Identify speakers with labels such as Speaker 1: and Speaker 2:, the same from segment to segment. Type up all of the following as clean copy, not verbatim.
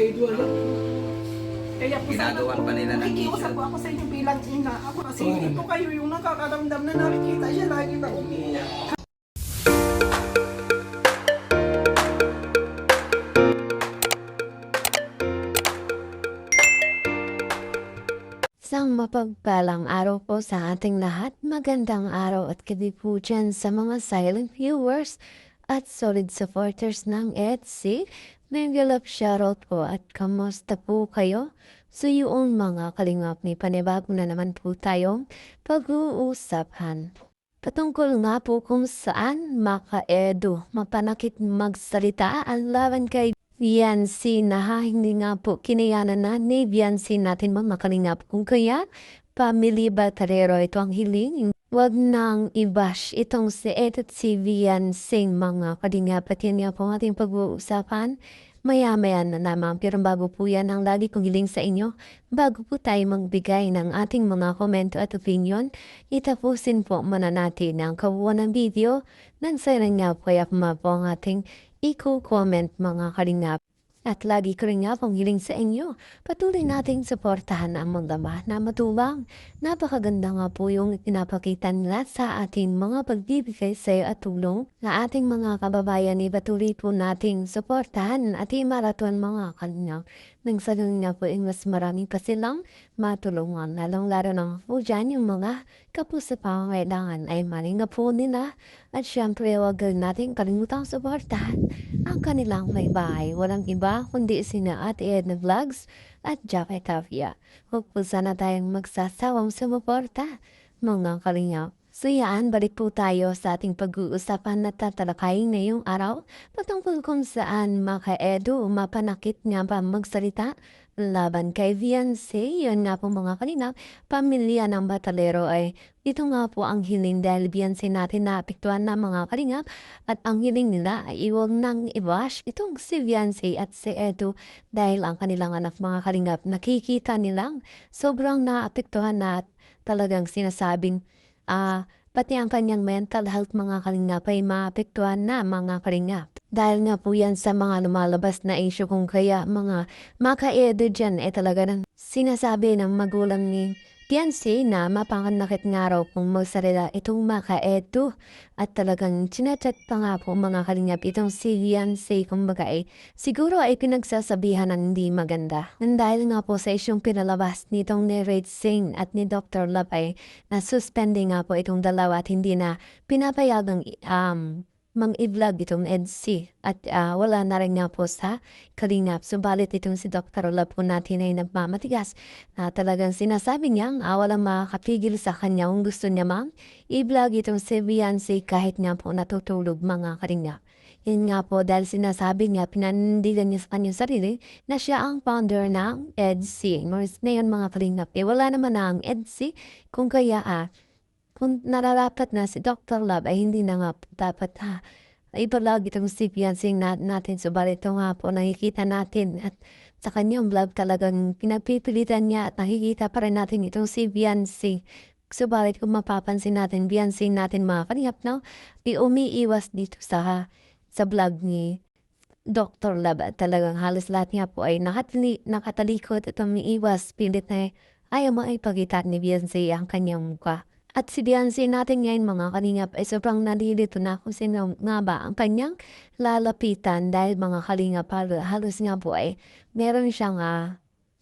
Speaker 1: Edu, ano?
Speaker 2: Kaya po sana
Speaker 3: Ginagawan pa nila ng
Speaker 2: nakikiusap po
Speaker 3: mission.
Speaker 2: ako sa inyo bilang ina. Ako kasi hindi po kayo yung nakakaramdam na nakikita siya lagi na umiiyak.
Speaker 4: Isang mapagpalang araw po sa ating lahat. Magandang araw at gabi po dyan sa mga silent viewers at solid supporters ng EDC. Naggalap shoutout po at kamusta po kayo? So yung mga kalingap ni panibago na naman po tayong pag-uusapan. Patungkol nga po kung saan maka-edu, mapanakit magsalita ang laban kay Viancy na hindi nga po kinayanan na ni Viancy natin mga kalingap. Kung kaya, Pamilya Batarero ito ang hiling. Huwag nang i-bash itong si Ed at si Viancy mga kalingap. At yan nga po ang ating pag-uusapan. Maya-maya na naman. Pero bago po yan ang lagi kong hiling sa inyo. Bago po tayo magbigay ng ating mga komento at opinion, itapusin po muna natin ang kabuuan ng video. Nang sa nga po kaya po ang ating i-comment mga kalingap. At lagi ko rin nga pong hiling sa inyo, patuloy nating suportahan ang mga na matubang. Napakaganda nga po yung pinapakita nila sa ating mga pagbibigay sa iyo at tulong na ating mga kababayan. Patuloy po nating suportahan at maraton mga kalingap. Nang sa nga po mas marami pa silang matulungan. Lalong-laro na po dyan yung mga kapos sa pangangailangan ay malinga po nila. At syempre huwag natin kalimutang suportahan ang kanilang may bahay. Walang iba kundi sina Ate Edna Vlogs at Jaffa Tavia. Huwag po sana tayong magsasawang sumuporta mga kalingap. So yan, balik po tayo sa ating pag-uusapan na tatalakayin ngayong araw patungkol kung saan maka-edu mapanakit nga ba magsalita laban kay Viancy. Yun nga po mga kalingap, pamilya ng Batalero ay ito nga po ang hiling dahil Viancy natin na apektuhan na mga kalingap at ang hiling nila ay iwag nang i-bash itong si Viancy at si Edu dahil ang kanilang anak mga kalingap nakikita nilang sobrang naapektuhan na at talagang sinasabing pati ang kanyang mental health mga kalingap ay maapektuhan na mga kalingap. Dahil nga po yan sa mga lumalabas na issue kung kaya mga maka-edu dyan talaga nang sinasabi ng magulang ni Viancy na mapanganakit nga raw kung magsalita itong maka-edu at talagang chinachat pa nga po mga kalingap itong si Viancy kumbaga siguro ay pinagsasabihan ng hindi maganda. Nang dahil nga po sa isyong pinalabas nitong ni Red Singh at ni Dr. Love ay na-suspending nga po itong dalawa at hindi na pinapayagang mang-i-vlog itong EDC at wala na rin nga po sa kalingap. Subalit itong si Dr. Love po natin ay nagmamatigas na talagang sinasabi niyang walang makakapigil sa kanya kung gusto niya i-vlog itong si Viancy kahit nga po natutulog mga kalingap. Yun nga po dahil sinasabi niya, pinanindigan niya sa kanyang sarili na siya ang founder ng EDC. Ngayon mga kalingap, wala naman na ang EDC kung kaya kung nararapat na si Dr. Love ay hindi na nga po dapat ibalag itong si Viancy natin. Subalit ito nga po nakikita natin at sa kanyang vlog talagang pinagpipilitan niya at nakikita pa rin natin itong si Viancy. Subalit kung mapapansin natin, Viancy natin mga kalingap umiiwas dito sa vlog ni Dr. Love at talagang halos lahat niya po ay nakatalikod at umiiwas pilit na ayaw maipagita ni Viancy ang kanyang mukha. At si Viancy natin ngayon mga kalingap ay sobrang nalilito na kung sino nga ba ang kanyang lalapitan dahil mga kalingap halos nga po ay meron siyang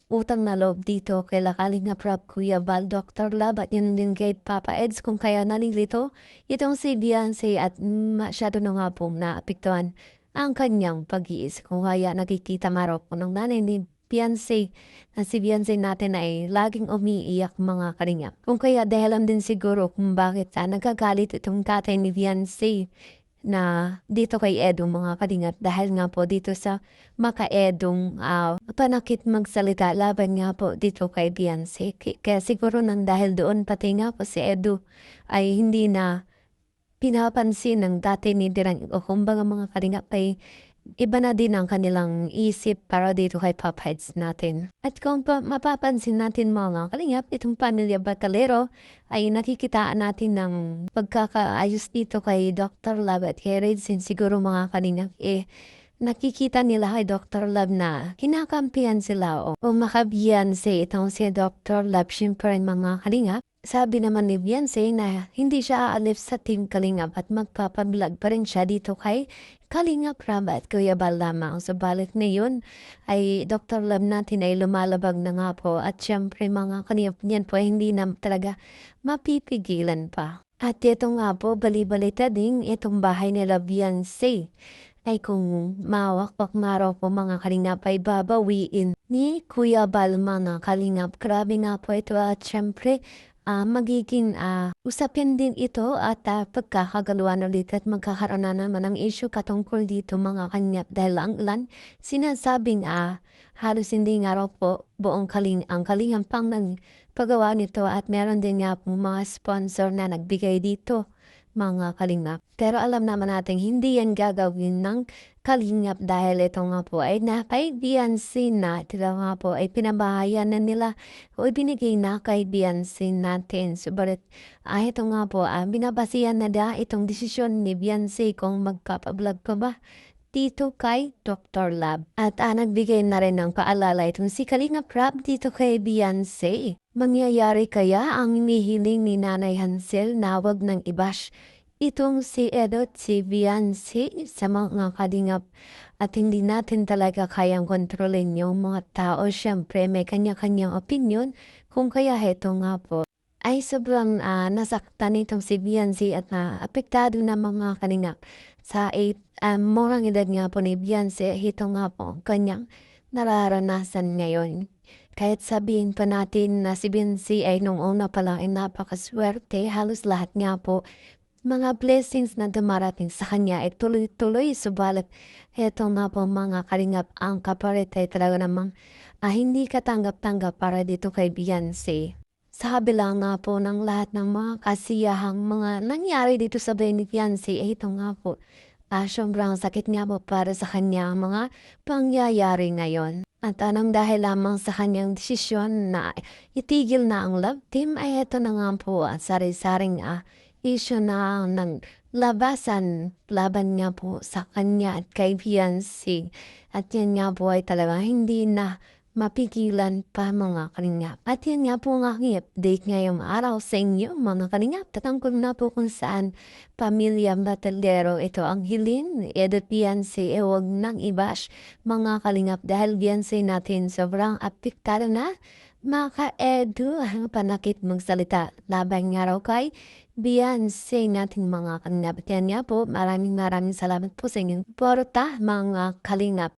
Speaker 4: utang na loob dito kay Kalingap Rob Kuya Val Dr. Love at yun din kay Papa Eds kung kaya nalilito itong si Viancy at masyado na nga pong naapektuhan ang kanyang pag-iis kung kaya nakikita nga raw po ng nanay ni Viancy na si Viancy natin ay laging umiiyak mga kalingap. Kung kaya dahilan din siguro kung bakit nagagalit itong tatay ni Viancy na dito kay Edu mga kalingap dahil nga po dito sa maka-edong panakit magsalita laban nga po dito kay Viancy. Kaya siguro nang dahil doon pati nga po si Edu ay hindi na pinapansin ng dati ni Dirang o kumbaga mga kalingap ay iba na din ang kanilang isip para dito kay Papa Eds natin. At kung mapapansin natin mga kalingap, itong pamilya Batalero ay nakikitaan natin ng pagkakaayos dito kay Dr. Love at kay Redsin. Siguro mga kalingap nakikita nila kay Dr. Love na kinakampihan sila o makabiyan itong si Dr. Love. Siyempre mga kalingap, sabi naman ni Beyonce na hindi siya aalif sa Team Kalingap at magpapablog pa rin siya dito kay Kalingap Rab at Kuya Bal lamang. So balik na yun ay Dr. Love natin ay lumalabag na nga po at siyempre mga kalingap niyan po hindi na talaga mapipigilan pa. At ito nga po, bali-balita din itong bahay nila Beyonce ay kung mawakpak maraw po mga kalingap ay babawiin ni Kuya Bal mga kalingap. Grabe nga po ito at syempre magiging usapin din ito at pagkakagaluan ulit at magkakaroon na naman ng issue katungkol dito mga kalingap dahil ang ilan sinasabing halos hindi nga raw po buong ang kalingap pang paggawa nito at meron din nga po mga sponsor na nagbigay dito mga kalingap. Pero alam naman natin hindi yan gagawin ng kalingap dahil ito nga po ay kay Beyonce na ito nga po ay pinabahayan na nila o ibinigay na kay Beyonce natin. Subalit ito nga po binabasihan na itong desisyon ni Beyonce kung magpapablog pa ba dito kay Dr. Love. At nagbigay na rin ng paalala itong si Kalingap Rab dito kay Beyonce. Mangyayari kaya ang inihiling ni Nanay Hansel na wag ng ibash itong si Edo at si Beyonce sa mga kalingap at hindi natin talaga kayang kontrolin yung mga tao. Siyempre may kanya-kanyang opinion kung kaya heto nga po ay sobrang nasaktan itong si Beyonce at apektado na mga kalingap sa morang edad nga po ni Beyonce. Ito nga po kanyang nararanasan ngayon. Kahit sabihin pa natin na si Beyonce ay nung una pa lang ay napakaswerte, halos lahat nga po mga blessings na dumarating sa kanya ay tuloy-tuloy. Subalit eto nga po mga kalingap, ang kapalit ay talaga namang hindi katanggap-tanggap para dito kay Beyonce. Sa kabila nga po ng lahat ng mga kasiyahang mga nangyari dito sa buhay ni Beyonce, ito nga po sobrang sakit nga po para sa kanya ang mga pangyayari ngayon. At anong dahil lamang sa kanyang desisyon na itigil na ang love team ay ito na nga po sari-saring issue na ng labasan laban nga po sa kanya at kay Beyonce. At yan nga po ay talaga hindi na mapigilan pa mga kalingap. At yan nga po ang aking update ngayong araw sa inyo mga kalingap. Tatangkol na po kung saan pamilya Batalero ito ang hiling. Edo Beyonce huwag nang ibash mga kalingap dahil Beyonce natin sobrang apektado na maka-edu ang panakit magsalita laban nga raw kay Beyonce nating mga kalingap. At yan nga po, maraming salamat po sa inyong porta mga kalingap.